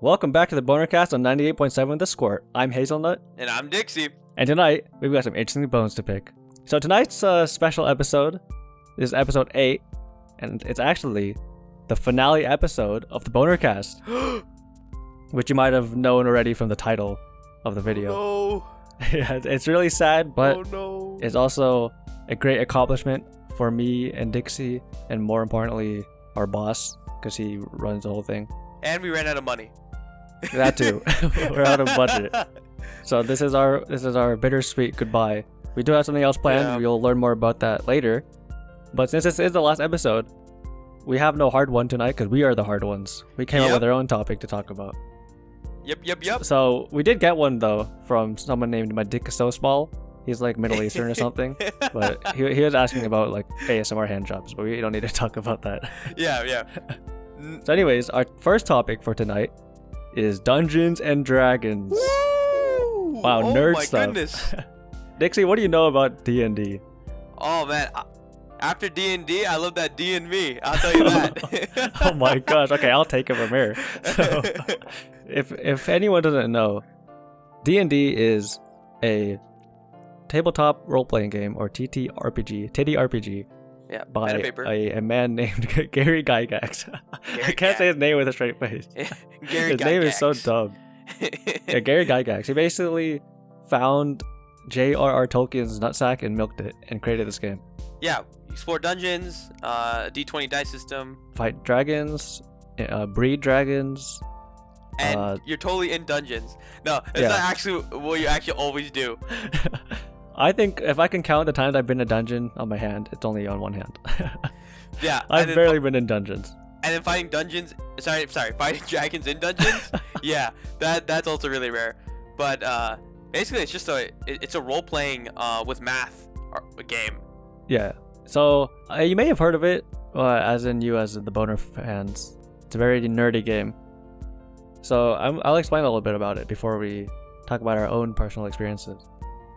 Welcome back to the Bonercast on 98.7 The SQRT. I'm Hazelnut. And I'm Dixie. And tonight, we've got some interesting bones to pick. So tonight's special episode is episode 8, and it's actually the finale episode of the Bonercast, which you might have known already from the title of the video. Oh, Yeah, it's really sad, but no. it's also a great accomplishment for me and Dixie, and more importantly, our boss, because he runs the whole thing. And we ran out of money. That too. We're out of budget. So this is our bittersweet goodbye. We do have something else planned. Yeah. We'll learn more about that later. But since this is the last episode, we have no hard one tonight because we are the hard ones. We came up with our own topic to talk about. Yep. So we did get one though from someone named My Dick is So Small. He's like Middle Eastern or something. But he was asking about like ASMR hand jobs, but we don't need to talk about that. Yeah. So anyways, our first topic for tonight is Dungeons and Dragons. Woo! Wow, nerd my stuff. Goodness. Dixie, what do you know about D&D? Oh man, after D&D, I love that D and me. I'll tell you that. Oh my gosh. Okay, I'll take it from here. So, if anyone doesn't know, D&D is a tabletop role-playing game, or TTRPG, Yeah, by pen and paper. a man named Gary Gygax. I can't say his name with a straight face. Gary His name is so Gygax. dumb. Yeah, Gary Gygax. He basically found J.R.R. Tolkien's nutsack and milked it and created this game. Yeah, explore dungeons, D20 dice system, Fight dragons, breed dragons. and you're totally in dungeons. No, it's Yeah. not actually what you actually always do. I think if I can count the times I've been in a dungeon on my hand, it's only on one hand. Yeah, I've and then barely been in dungeons. And then fighting dungeons, fighting dragons in dungeons. Yeah, that's also really rare. But basically, it's just a role playing with math game. Yeah. So you may have heard of it, as in you as the Boner fans. It's a very nerdy game. So I'll explain a little bit about it before we talk about our own personal experiences.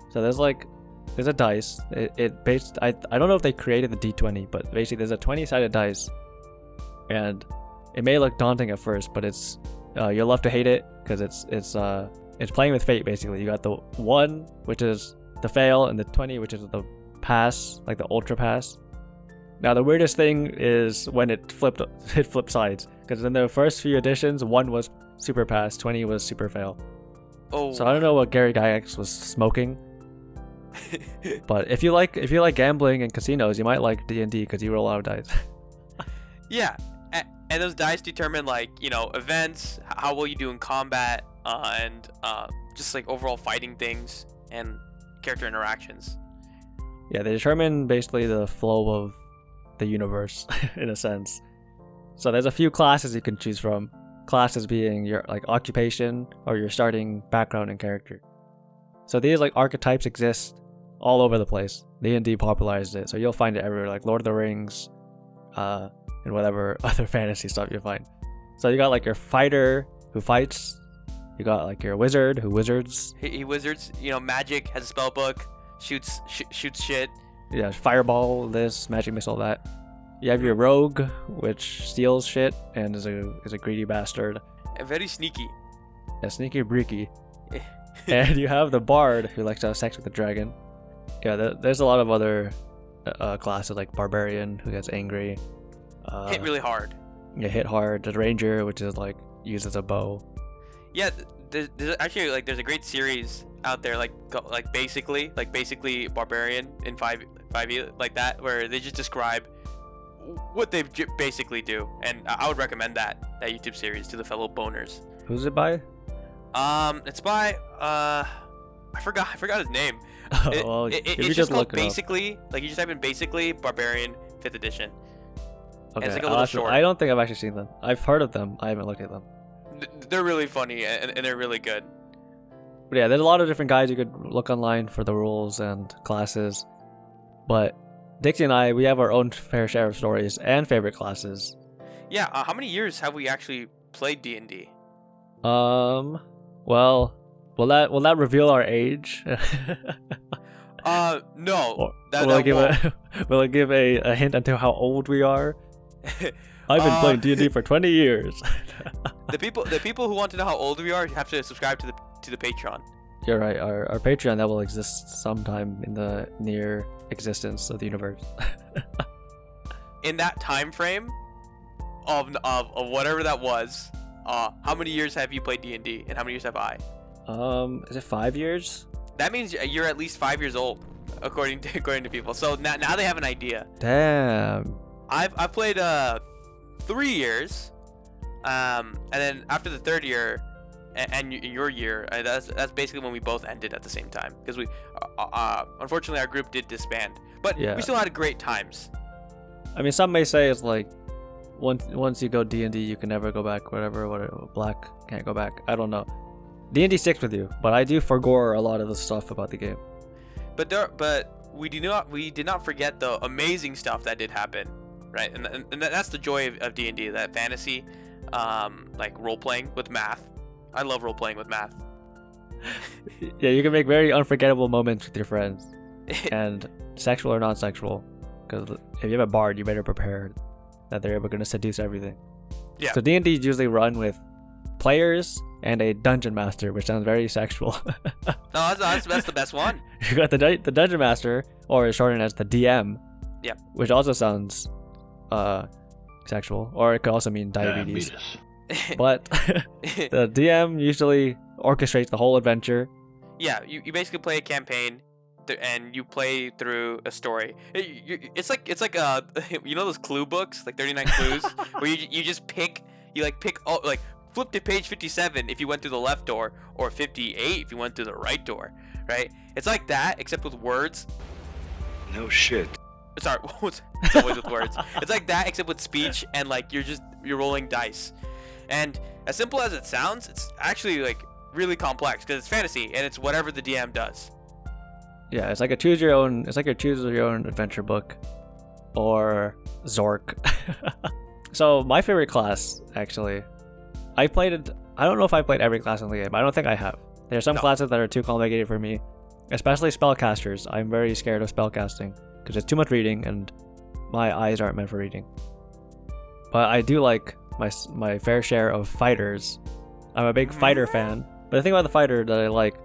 So there's a dice. I don't know if they created the D20, but basically there's a 20-sided dice, and it may look daunting at first, but it's you'll love to hate it because it's playing with fate basically. You got the 1, which is the fail, and the 20, which is the pass, like the ultra pass. Now the weirdest thing is when it flipped sides, because in the first few editions, 1 was super pass, 20 was super fail. Oh. So I don't know what Gary Gygax was smoking. But if you like gambling and casinos, you might like D&D because you roll a lot of dice. Yeah, and those dice determine events, how well you do in combat, and just like overall fighting things and character interactions. Yeah, they determine basically the flow of the universe in a sense. So there's a few classes you can choose from. Classes being your like occupation or your starting background and character. So these like archetypes exist all over the place. D&D popularized it, so you'll find it everywhere, like Lord of the Rings, and whatever other fantasy stuff you find. So you got like your fighter who fights. You got like your wizard who wizards. He wizards, magic, has a spell book, shoots shit. Yeah, fireball, this, magic missile, that. You have your rogue, which steals shit and is a greedy bastard. And very sneaky. A sneaky breaky. And you have the bard who likes to have sex with the dragon. Yeah, there's a lot of other classes like barbarian who gets angry. Hit really hard. Yeah, hit hard. The ranger, which is like uses a bow. Yeah, there's actually there's a great series out there like basically barbarian in 5e like that, where they just describe what they basically do, and I would recommend that YouTube series to the fellow boners. Who's it by? It's by I forgot his name. Well, It's just called basically, like you just type in basically barbarian 5th edition. Okay, it's like a little short. I don't think I've actually seen them. I've heard of them. I haven't looked at them. They're really funny and they're really good. But yeah, there's a lot of different guides you could look online for the rules and classes. But Dixie and I, we have our own fair share of stories and favorite classes. Yeah, how many years have we actually played D&D? Well, will that reveal our age? No. Will it give a hint into how old we are? I've been playing D&D for 20 years. The people who want to know how old we are have to subscribe to the Patreon. You're right. Our Patreon that will exist sometime in the near existence of the universe. In that time frame of whatever that was, how many years have you played D&D, and how many years have I? Is it 5 years? That means you're at least 5 years old, according to people. So now they have an idea. Damn. I've played 3 years, and then after the third year, and in your year, that's basically when we both ended at the same time, because we unfortunately our group did disband, but Yeah. we still had great times. I mean, some may say it's like once you go D&D, you can never go back. Whatever. Black can't go back. I don't know. D&D sticks with you, but I do forgore a lot of the stuff about the game. But we did not forget the amazing stuff that did happen, right? And that's the joy of D&D, that fantasy, like role playing with math. I love role playing with math. Yeah, you can make very unforgettable moments with your friends, and sexual or non-sexual. Because if you have a bard, you better prepare that they're going to seduce everything. Yeah. So D&D is usually run with players and a dungeon master, which sounds very sexual. No, that's the best one. You got the dungeon master, or shortened as the DM. Yeah. Which also sounds sexual, or it could also mean diabetes. But the DM usually orchestrates the whole adventure. Yeah, you basically play a campaign, and you play through a story. It's like you know those clue books, like 39 clues, where you just pick flip to page 57 if you went through the left door, or 58 if you went through the right door, right? It's like that, except with words. No shit. Sorry, it's always with words. It's like that, except with speech, and like you're rolling dice. And as simple as it sounds, it's actually like really complex because it's fantasy and it's whatever the DM does. Yeah, it's like a choose your own adventure book, or Zork. So my favorite class, actually, I don't know if I played every class in the game. I don't think I have. There are some classes that are too complicated for me, especially spellcasters. I'm very scared of spellcasting because it's too much reading and my eyes aren't meant for reading. But I do like my fair share of fighters. I'm a big fighter fan. But the thing about the fighter that I like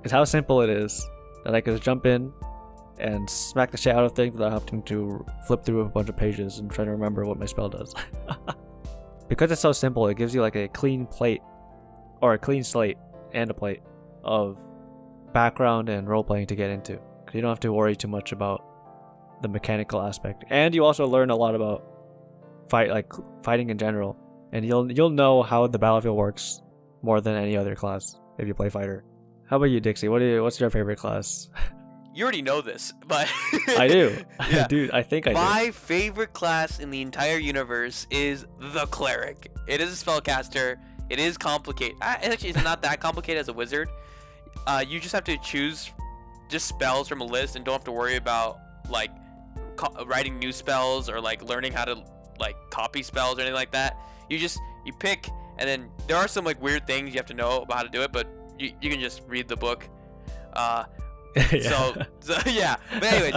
is how simple it is, that I could just jump in and smack the shit out of things without having to flip through a bunch of pages and try to remember what my spell does. Because it's so simple, it gives you like a clean plate, or a clean slate and a plate of background and role playing to get into. Because you don't have to worry too much about the mechanical aspect, and you also learn a lot about fighting in general, and you'll know how the battlefield works more than any other class if you play fighter. How about you, Dixie? What's your favorite class? You already know this, but I do. Yeah. Dude, I think I do. My favorite class in the entire universe is the cleric. It is a spellcaster. It is complicated. Actually, it's not that complicated as a wizard. You just have to choose just spells from a list and don't have to worry about like writing new spells or like learning how to like copy spells or anything like that. You pick, and then there are some like weird things you have to know about how to do it, but you can just read the book. Yeah. So yeah. But anyways,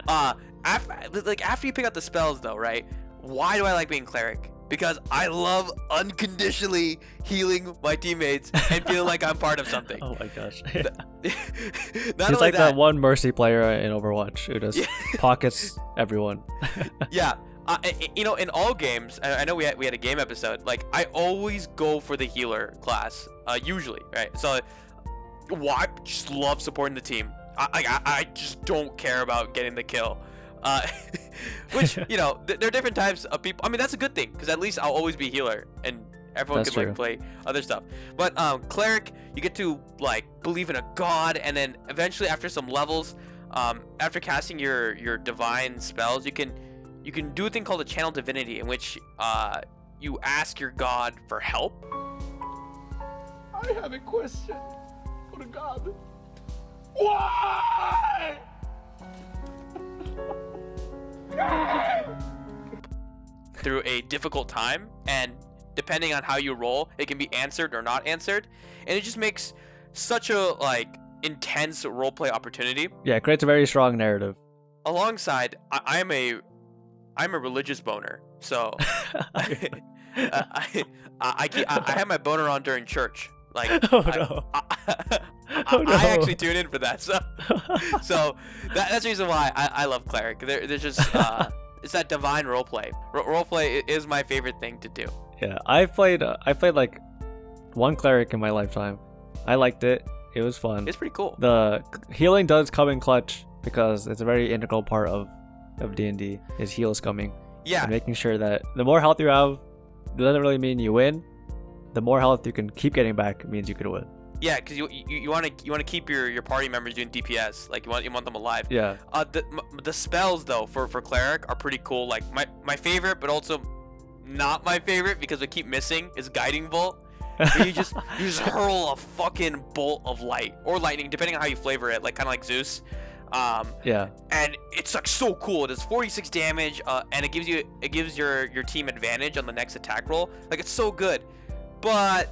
after you pick out the spells though, right? Why do I like being cleric? Because I love unconditionally healing my teammates and feeling like I'm part of something. Oh my gosh. He's like that one mercy player in Overwatch who just pockets everyone. Yeah. In all games, I know we had a game episode. Like, I always go for the healer class, usually, right? So, I just love supporting the team. I just don't care about getting the kill. Which, there are different types of people. I mean, that's a good thing, because at least I'll always be healer, and everyone can like play other stuff. But cleric, you get to like believe in a god, and then eventually after some levels, after casting your divine spells, you can do a thing called a channel divinity, in which you ask your god for help. I have a question for the god. Why? Through a difficult time, and depending on how you roll, it can be answered or not answered, and it just makes such a like intense roleplay opportunity. Yeah, it creates a very strong narrative. Alongside, I'm a religious boner, So I had my boner on during church. Like, Oh no. Oh, no. I actually tune in for that. So that's the reason why I love cleric. There's just it's that divine roleplay. Roleplay is my favorite thing to do. Yeah, I played like one cleric in my lifetime. I liked it. It was fun. It's pretty cool. The healing does come in clutch because it's a very integral part of D&D is heals coming. Yeah. And making sure that the more health you have doesn't really mean you win. The more health you can keep getting back means you could win. Yeah, because you want to keep your party members doing DPS. Like you want them alive. Yeah. The spells though for cleric are pretty cool. Like my favorite, but also not my favorite because I keep missing is guiding bolt. Where you just hurl a fucking bolt of light or lightning, depending on how you flavor it. Like kind of like Zeus. Yeah. And it's like so cool. It does 46 damage, and it gives your team advantage on the next attack roll. Like it's so good, but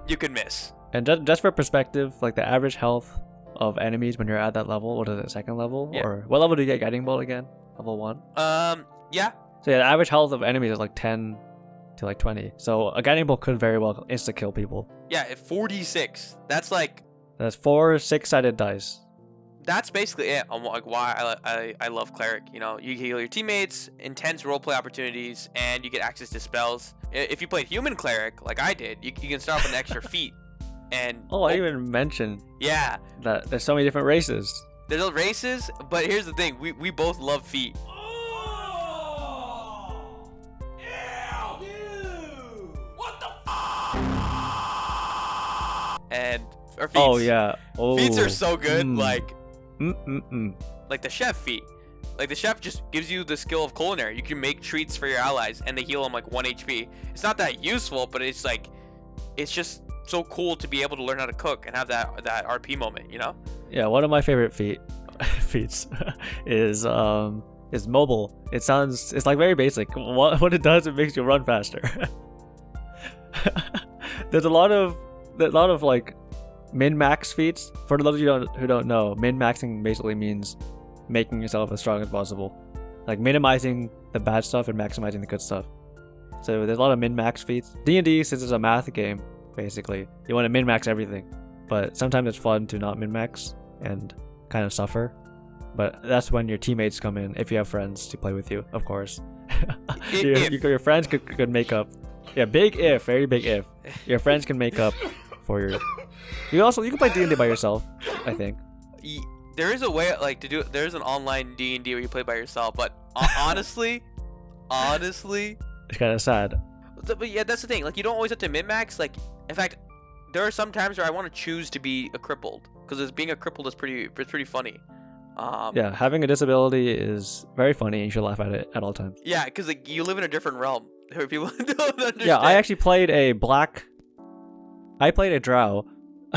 you can miss. And just for perspective, like the average health of enemies when you're at that level, what is it, second level? Yeah. Or what level do you get guiding bolt again? Level 1? Yeah. So yeah, the average health of enemies is like 10 to like 20. So a guiding bolt could very well insta kill people. Yeah, at 46. That's 4 6-sided dice. That's basically it on like why I love cleric. You know, you heal your teammates, intense roleplay opportunities, and you get access to spells. If you played human cleric like I did, you can start with an extra feat. And I even mentioned that there's so many different races. There's no races, but here's the thing: we both love feet. And our feats. Oh yeah. Feats are so good. Like the chef feat. Like the chef just gives you the skill of culinary. You can make treats for your allies, and they heal them like 1 HP. It's not that useful, but it's just so cool to be able to learn how to cook and have that RP moment. You know? Yeah. One of my favorite feats is mobile. It's like very basic. What it does, it makes you run faster. There's a lot of like min-max feats. For those of you who don't know, min-maxing basically means making yourself as strong as possible, like minimizing the bad stuff and maximizing the good stuff. So there's a lot of min-max feats. D&D, since it's a math game, basically you want to min-max everything, but sometimes it's fun to not min-max and kind of suffer. But that's when your teammates come in, if you have friends to play with you, of course. Your friends could make up. Yeah, very big if. Your friends can make up for your. You can play D&D by yourself, I think. There is a way like to do it. There's an online D&D where you play by yourself, but honestly, it's kind of sad. But yeah, that's the thing. Like you don't always have to min-max. Like in fact, there are some times where I want to choose to be a crippled because being a crippled is pretty funny. Yeah, having a disability is very funny and you should laugh at it at all times. Yeah, because like you live in a different realm where people don't understand. Yeah, I actually played a drow,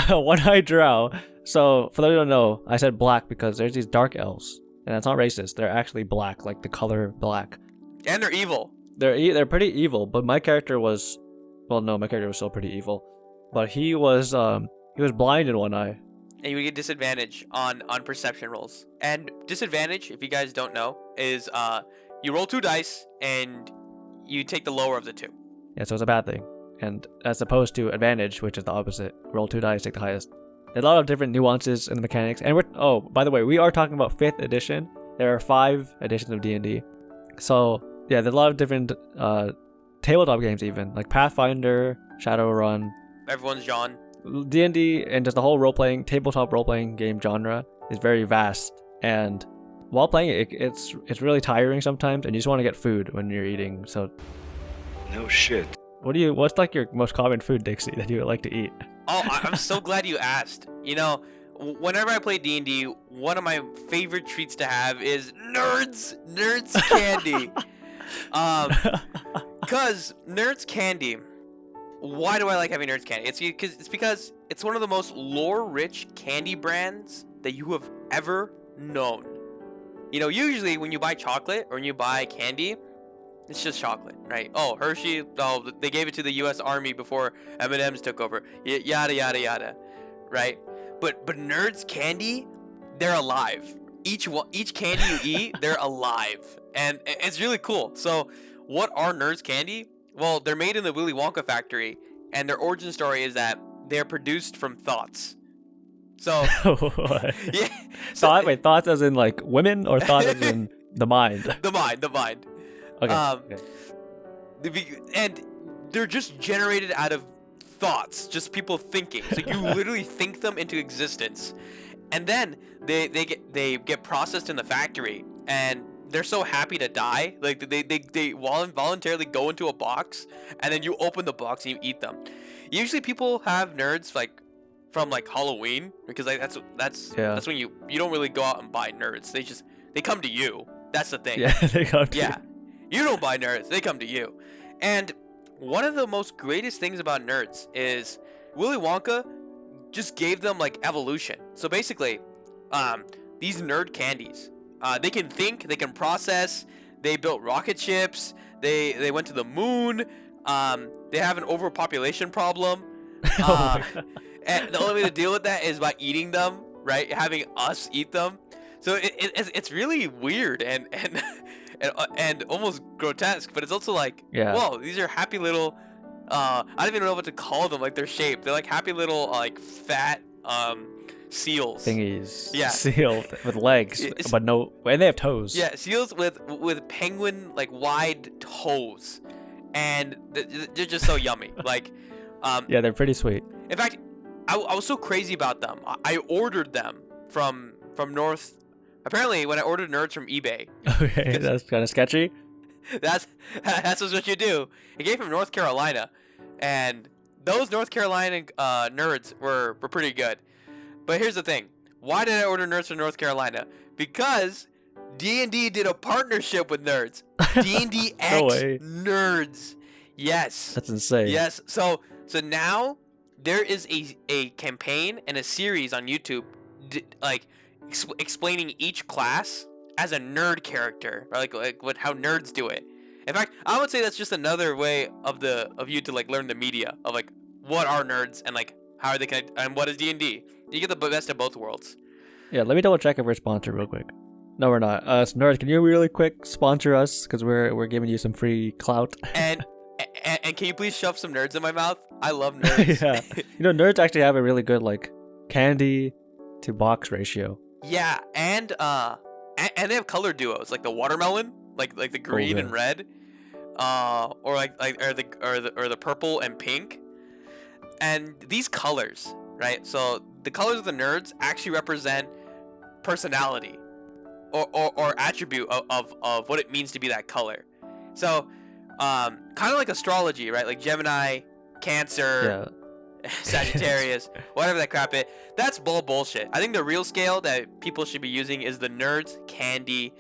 a one-eyed drow. So for those who don't know, I said black because there's these dark elves, and that's not racist. They're actually black, like the color black. And they're evil. They're pretty evil, but my character was, my character was still pretty evil, but he was blind in one eye. And you would get disadvantage on perception rolls. And disadvantage, if you guys don't know, is you roll 2 dice and you take the lower of the 2. Yeah, so it's a bad thing. And as opposed to advantage, which is the opposite. Roll 2 dice, take the highest. There's a lot of different nuances in the mechanics. And by the way, we are talking about 5th edition. There are 5 editions of D&D. So yeah, there's a lot of different tabletop games even, like Pathfinder, Shadowrun. Everyone's John. D&D and just the whole tabletop role-playing game genre is very vast, and while playing it, it's really tiring sometimes, and you just want to get food when you're eating. So no shit. What's like your most common food, Dixie, that you would like to eat? Oh, I'm so glad you asked. You know, whenever I play D&D, one of my favorite treats to have is nerds candy. Cause nerds candy. Why do I like having nerds candy? It's because it's one of the most lore-rich candy brands that you have ever known. You know, usually when you buy chocolate or when you buy candy, it's just chocolate, right? Oh, Hershey, they gave it to the U.S. Army before M&M's took over. Yada yada yada, right? But nerds candy, they're alive. Each candy you eat, they're alive, and it's really cool. So what are nerds candy? Well, they're made in the Willy Wonka factory, and their origin story is that they're produced from thoughts. So What? yeah, Wait, thoughts as in like women or thoughts as in the mind? the mind. Okay. And they're just generated out of thoughts, just people thinking. So you literally think them into existence, and then they get processed in the factory, and they're so happy to die. Like they voluntarily go into a box, and then you open the box and you eat them. Usually people have nerds like from like Halloween, because like that's when you don't really go out and buy nerds. They come to you. That's the thing. Yeah, they come to Yeah. You don't buy nerds, they come to you. And one of the most greatest things about nerds is Willy Wonka just gave them like evolution. So basically, these nerd candies, they can think, they can process, they built rocket ships, they went to the moon, they have an overpopulation problem. Oh my God. And the only way to deal with that is by eating them, right? Having us eat them. So it's really weird and almost grotesque, but it's also like, whoa, these are happy little, I don't even know what to call them, like their shape. They're like happy little, like fat, seals. Thingies. Yeah. Seal with legs, but no, and they have toes. Yeah, seals with penguin, like wide toes. And they're just so yummy. Like, yeah, they're pretty sweet. in fact, I was so crazy about them. I ordered them from North. Apparently, when I ordered nerds from eBay, Okay, that's kind of sketchy. that's what you do. It came from North Carolina, and those North Carolina nerds were pretty good. But here's the thing: why did I order nerds from North Carolina? Because D&D did a partnership with nerds. D&D X No way. nerds. Yes. That's insane. Yes. So now there is a campaign and a series on YouTube, explaining each class as a nerd character, or like how nerds do it. In fact, I would say that's just another way of you to like learn the media of like what are nerds and like how are they connected and what is D&D. You get the best of both worlds. Yeah, let me double check if we're sponsored real quick. No, we're not. Nerds, can you really quick sponsor us, because we're giving you some free clout. And can you please shove some nerds in my mouth? I love nerds. Yeah, nerds actually have a really good like candy to box ratio. Yeah, and they have color duos like the watermelon, like the green and red, or the purple and pink. And these colors, right? So the colors of the nerds actually represent personality or attribute of what it means to be that color. So kind of like astrology, right? Like Gemini, Cancer, Sagittarius, whatever that crap is. That's bullshit. I think the real scale that people should be using is the nerds candy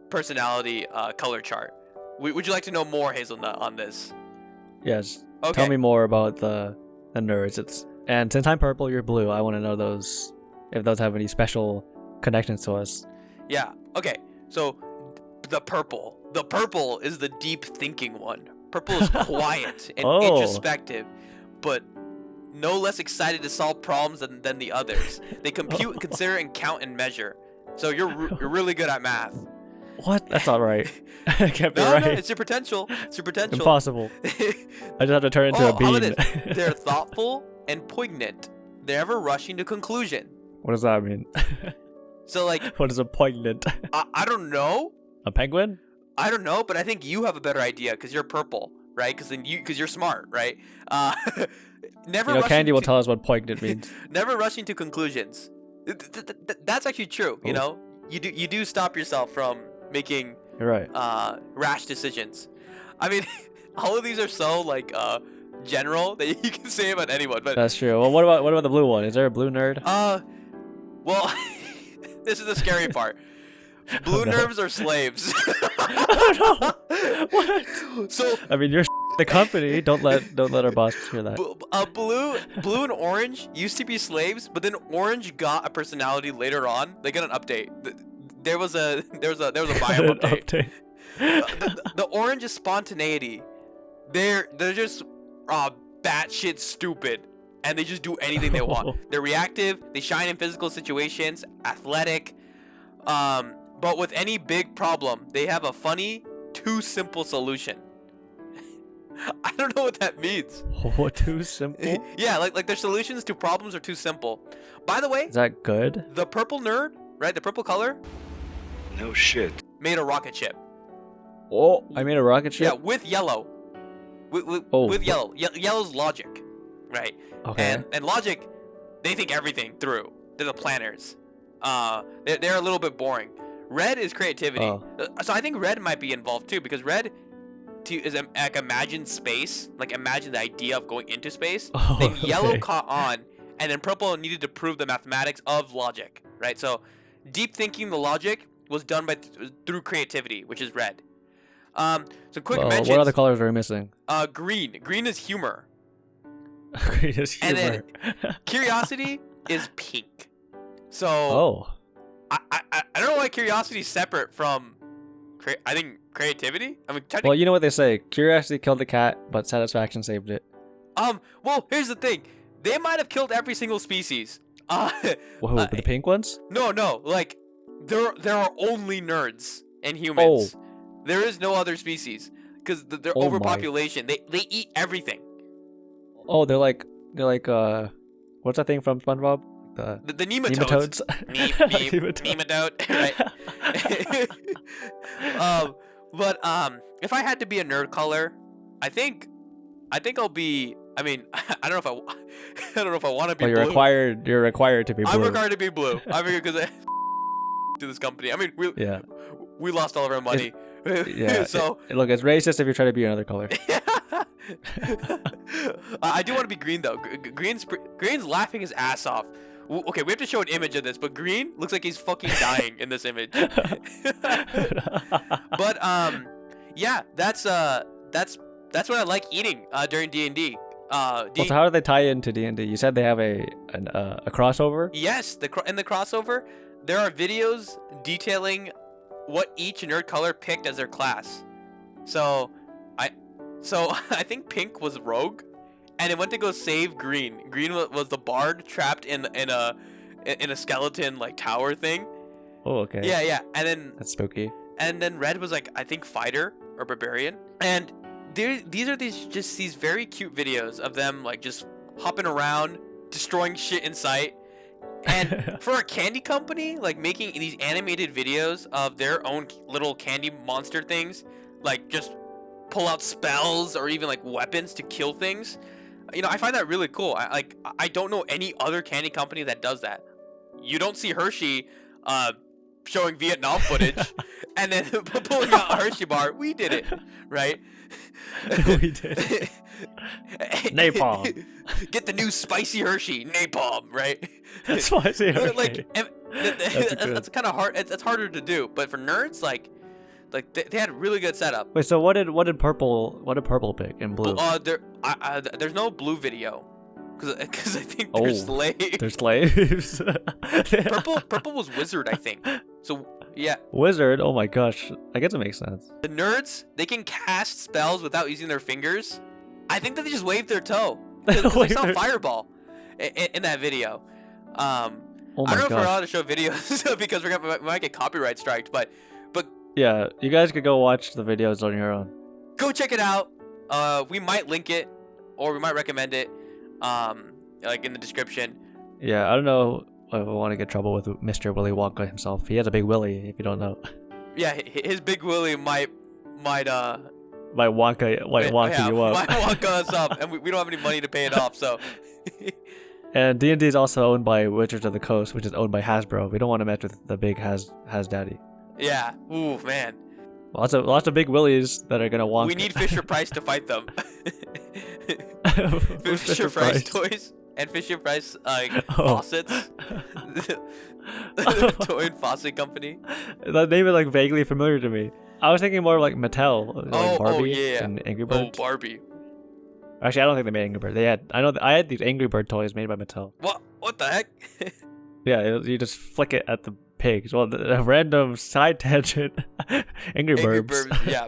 personality color chart. Would you like to know more, Hazelnut, on this? Yes. Okay. Tell me more about the nerds. And since I'm purple, you're blue. I want to know if those have any special connections to us. Yeah. Okay. So the purple is the deep thinking one. Purple is quiet and introspective, but no less excited to solve problems than the others. They compute, consider, and count and measure. So you're really good at math. What? That's not right. I can't be right. No, it's your potential. It's your potential. Impossible. I just have to turn into a bean. How about this? They're thoughtful and poignant. They're never rushing to conclusion. What does that mean? So like, what is a poignant? I don't know. A penguin? I don't know, but I think you have a better idea because you're purple, right? Because you're smart, right? Never. Candy will tell us what poignant means. Never rushing to conclusions. That's actually true. Ooh. You know, you do stop yourself from making You're right. Rash decisions. I mean, all of these are so like general that you can say about anyone. But that's true. Well, what about the blue one? Is there a blue nerd? Well, this is the scary part. Blue nerds are slaves. Oh no! What? So I mean, you're the company. Don't let our boss hear that. Blue and orange used to be slaves, but then orange got a personality later on. They got an update. There was a bio update. The orange is spontaneity. They're just batshit stupid, and they just do anything they want. They're reactive. They shine in physical situations. Athletic. But with any big problem, they have a funny too simple solution. I don't know what that means. What, too simple? Yeah, like their solutions to problems are too simple. By the way, Is that good? the purple nerd, right? The purple color No shit. made a rocket ship. Oh, I made a rocket ship? Yeah, with yellow. Oh, With yellow. Yellow's logic, right? Okay. And logic, they think everything through. They're the planners. They're a little bit boring. Red is creativity. Oh. So I think red might be involved too, because red is like imagine space, like imagine the idea of going into space. Oh, Then yellow okay. caught on, and then purple needed to prove the mathematics of logic, right? So deep thinking, the logic was done through creativity, which is red. So quick Well, mentions. what other colors are we missing? Green. Green is humor. Green is And humor. then curiosity is pink. So Oh. I don't know why curiosity is separate from I think creativity. I mean, technically, Well, you know what they say. Curiosity killed the cat, but satisfaction saved it. well, here's the thing. They might have killed every single species. Whoa, the pink ones? No, like there are only nerds and humans. There is no other species because they're Oh my. overpopulation. They eat everything. Oh, they're like what's that thing from SpongeBob? The nematodes. Nematodes. Nematode, right? But if I had to be a nerd color, I think I'll be. I mean, I don't know if I want to be. Oh, you're blue. required to be blue. I'm required to be blue. I figured because to this company. I mean, we lost all of our money. Yeah. So look, it's racist if you try to be another color. I do want to be green though. Green's laughing his ass off. Okay, we have to show an image of this, but Green looks like he's fucking dying in this image. But yeah, that's what I like eating during D&D. Well, so how do they tie into D&D? You said they have a crossover? Yes, in the crossover, there are videos detailing what each nerd color picked as their class. So I think pink was rogue, and it went to go save green. Green was the bard trapped in a skeleton like tower thing. Oh, okay. Yeah, and then That's spooky. and then red was like I think fighter or barbarian. And these are these very cute videos of them like just hopping around, destroying shit in sight. And for a candy company, like making these animated videos of their own little candy monster things, like just pull out spells or even like weapons to kill things, I find that really cool. I don't know any other candy company that does that. You don't see Hershey showing Vietnam footage and then pulling out a Hershey bar. We did it, right? We did. Napalm. Get the new spicy Hershey napalm, right? Spicy Hershey. Like good. that's kind of hard. It's harder to do, but for nerds, like they had a really good setup. Wait, so what did purple pick and blue? There's no blue video, because I think they're slaves. They're slaves. Purple was wizard, I think. So yeah. Wizard. Oh my gosh, I guess it makes sense. The nerds, they can cast spells without using their fingers. I think that they just waved their toe. Because they saw fireball in that video. Oh my I don't know if we're gosh. allowed to show videos because we might get copyright striked, but Yeah, you guys could go watch the videos on your own. go check it out. We might link it, or we might recommend it, like in the description. Yeah, I don't know if I want to get trouble with Mr. Willy Wonka himself. He has a big willy, if you don't know. Yeah, his big willy might Might Wonka you up. might Wonka us up, and we don't have any money to pay it off, so. And D&D is also owned by Wizards of the Coast, which is owned by Hasbro. We don't want to mess with the big Has Daddy. Yeah. Ooh, man. Lots of big willies that are gonna Wonka. We need Fisher Price to fight them. Who's Fisher Price toys and Fisher Price faucets. Toy and faucet company. That name is like vaguely familiar to me. I was thinking more like Mattel, like Barbie yeah. and Angry Birds. Oh, Barbie. Actually, I don't think they made Angry Birds. I had these Angry Bird toys made by Mattel. What the heck? Yeah, you just flick it at the pigs. Well, a random side tangent. Angry Birds. Yeah.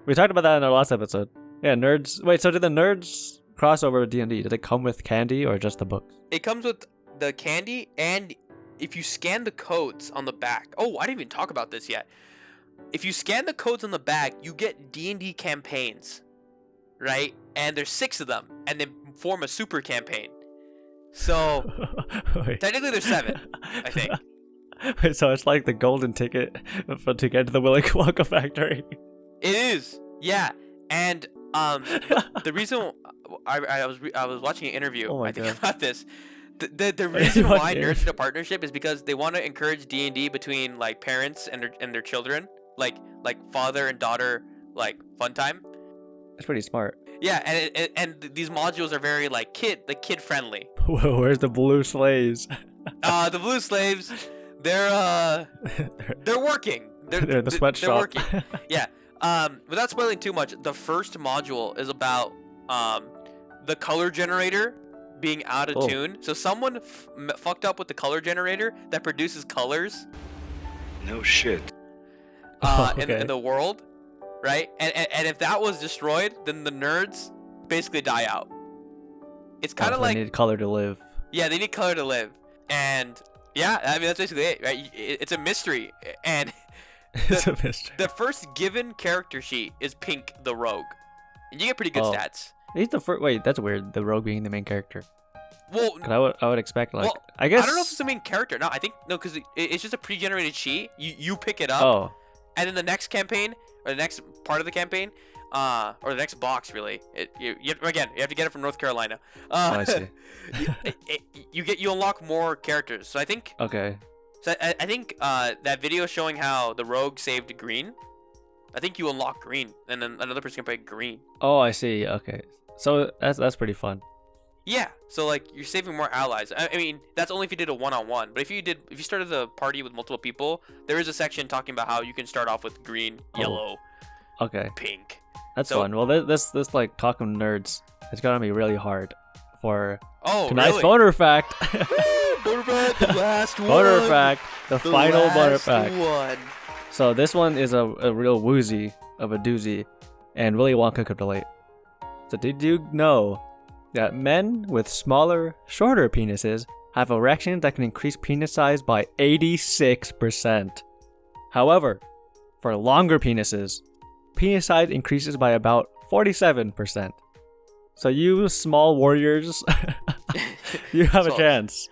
We talked about that in our last episode. Yeah, nerds. Wait, so did the nerds cross over with D&D? Did it come with candy or just the books? It comes with the candy, and if you scan the codes on the back. Oh, I didn't even talk about this yet. if you scan the codes on the back, you get D&D campaigns, right? And there's 6 of them, and they form a super campaign. So Wait. technically there's 7, I think. Wait, so it's like the golden ticket to get to the Willy Wonka factory. It is, yeah. And the reason I was watching an interview, Oh my I think God. about this. The reason why Watching Nerds in a Partnership is because they want to encourage D&D between like parents and their children, like father and daughter, like fun time. That's pretty smart. Yeah, and these modules are very like kid friendly. Whoa, where's the blue slaves? The blue slaves, they're working. They're the sweatshop. They're working. Yeah. Without spoiling too much, the first module is about the color generator being out of tune. So someone fucked up with the color generator that produces colors. No shit. In the world, right? And if that was destroyed, then the nerds basically die out. It's kind of They like need color to live. yeah, they need color to live, and yeah, I mean that's basically it, right? It's a mystery, and It's a mystery. the first given character sheet is Pink the Rogue, and you get pretty good stats. He's the first. Wait, that's weird. The rogue being the main character. Well, 'Cause I would expect like well, I guess. I don't know if it's the main character. No, I think no, because it's just a pre-generated sheet. You pick it up, Oh, and then the next campaign or the next part of the campaign, or the next box really. You have to get it from North Carolina. I see. you unlock more characters. So I think Okay. I think that video showing how the rogue saved Green. I think you unlock Green, and then another person can play Green. Oh, I see. Okay. So that's pretty fun. Yeah, so like you're saving more allies. I mean, that's only if you did a one-on-one. But if you started the party with multiple people, there is a section talking about how you can start off with green, yellow, Okay. pink. That's So- fun. Well, this like talking nerds, it's gonna be really hard for Oh, tonight's really? boner fact. Boner fact, the last one. Boner fact, the The final boner last fact. one. So this one is a real woozy of a doozy, and Willy Wonka could relate. So did you know that men with smaller, shorter penises have erections that can increase penis size by 86%? However, for longer penises, penis size increases by about 47%. So you small warriors, you have a So- chance.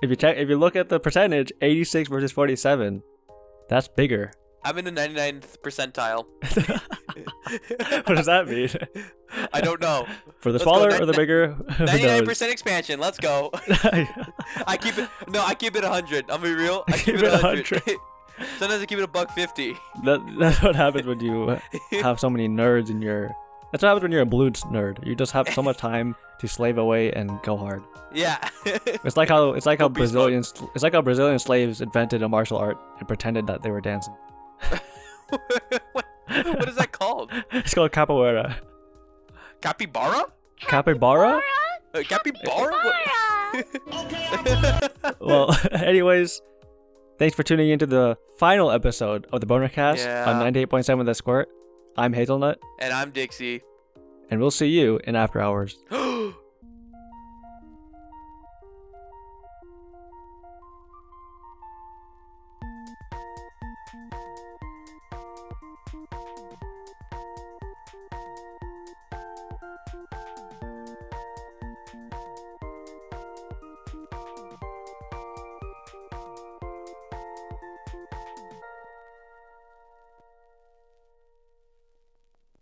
If you look at the percentage, 86 versus 47, that's bigger. I'm in the 99th percentile. What does that mean? I don't know. For the Let's go, smaller ni- or the ni- bigger? Who knows? 99% expansion. Let's go. I keep it 100. I'm gonna be real. I keep it 100. Sometimes I keep it $1.50. That's what happens when you have so many nerds in your. That's what happens when you're a blue nerd. You just have so much time to slave away and go hard. Yeah. It's like how Go beast mode. Brazilian slaves invented a martial art and pretended that they were dancing. What is that called? It's called capoeira. Capybara? Capybara? Capybara? Well, anyways, thanks for tuning into the final episode of the Bonercast Yeah. on 98.7 The Squirt. I'm Hazelnut, And I'm Dixie. and we'll see you in After Hours.